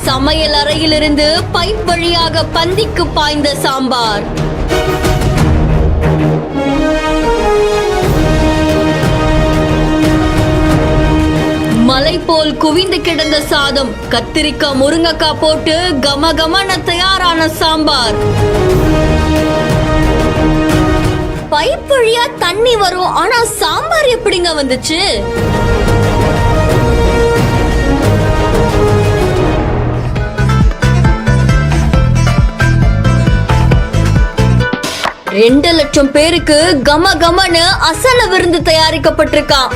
சமையல் அறையிலிருந்து பைப் வழியாக பந்திக்கு பாய்ந்த சாம்பார். மலை போல் குவிந்து கிடந்த சாதம், கத்திரிக்காய் முருங்கக்காய் போட்டு கமகமன தயாரான சாம்பார். பைப் வழியா தண்ணி வரும், ஆனா சாம்பார் எப்படிங்க வந்துச்சு? ரெண்டு லட்சம் பேருக்கு கம கமன்னு அசல விருந்து தயாரிக்கப்பட்டிருக்கான்.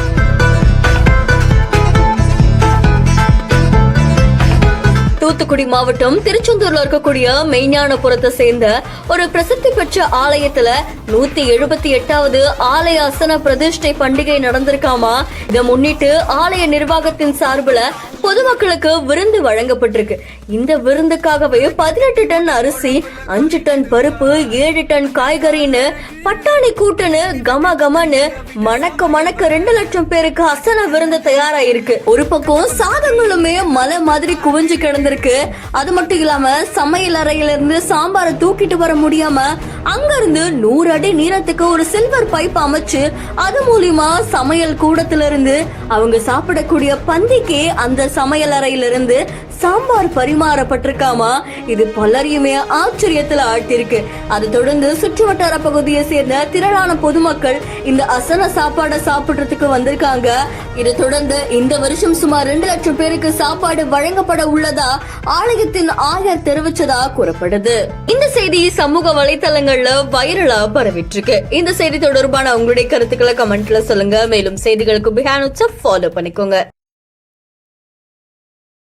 தூத்துக்குடி மாவட்டம் திருச்செந்தூர்ல இருக்கக்கூடிய மெய்ஞானபுரத்தை சேர்ந்த ஒரு பிரசித்தி பெற்ற ஆலயத்துல 178வது ஆலய அசன பிரதிஷ்டை பண்டிகை நடந்திருக்காமா. இதை முன்னிட்டு ஆலய நிர்வாகத்தின் சார்பில் பொதுமக்களுக்கு விருந்து வழங்கப்பட்டிருக்கு. இந்த விருந்துக்காகவே 18 டன் அரிசி, 5 டன் பருப்பு, 7 டன் காய்கறின்னு பட்டாணி கூட்டுன்னு கம கமன்னு மணக்க மணக்க 2 லட்சம் பேருக்கு அசன விருந்து தயாராயிருக்கு. ஒரு பக்கம் சாதங்களுமே மலை மாதிரி குவிஞ்சு கிடந்திருக்கு. அது மட்டும் இல்லாம சமையல் அறையில இருந்து சாம்பாரை தூக்கிட்டு வர முடியாம அங்க இருந்து 100 அடி நீளத்துக்கு ஒரு சில்வர் பைப் அமைச்சு அது மூலியமா சமையல் கூடத்திலிருந்து அவங்க சாப்பிடக்கூடிய பந்திக்கு அந்த சமையல் அறையிலிருந்து சாம்பார் பரிமாறப்பட்டிருக்காமா. இது பலரையுமே ஆச்சரியத்துல ஆட்டிருக்கு. அதை தொடர்ந்து சுற்று வட்டார பகுதியை சேர்ந்த திரளான பொதுமக்கள் இந்த அசன சாப்பாடை சாப்பிடுறதுக்கு வந்திருக்காங்க. இதை தொடர்ந்து இந்த வருஷம் சுமார் 2 லட்சம் பேருக்கு சாப்பாடு வழங்கப்பட உள்ளதா ஆலயத்தின் ஆயர் தெரிவிச்சதா கூறப்படுது. இந்த செய்தி சமூக வலைதளங்கள்ல வைரலா பரவிட்டு இருக்கு. இந்த செய்தி தொடர்பான உங்களுடைய கருத்துக்களை கமெண்ட்ல சொல்லுங்க. மேலும் செய்திகளுக்கு பிஹான் ஃபாலோ பண்ணிக்கோங்க.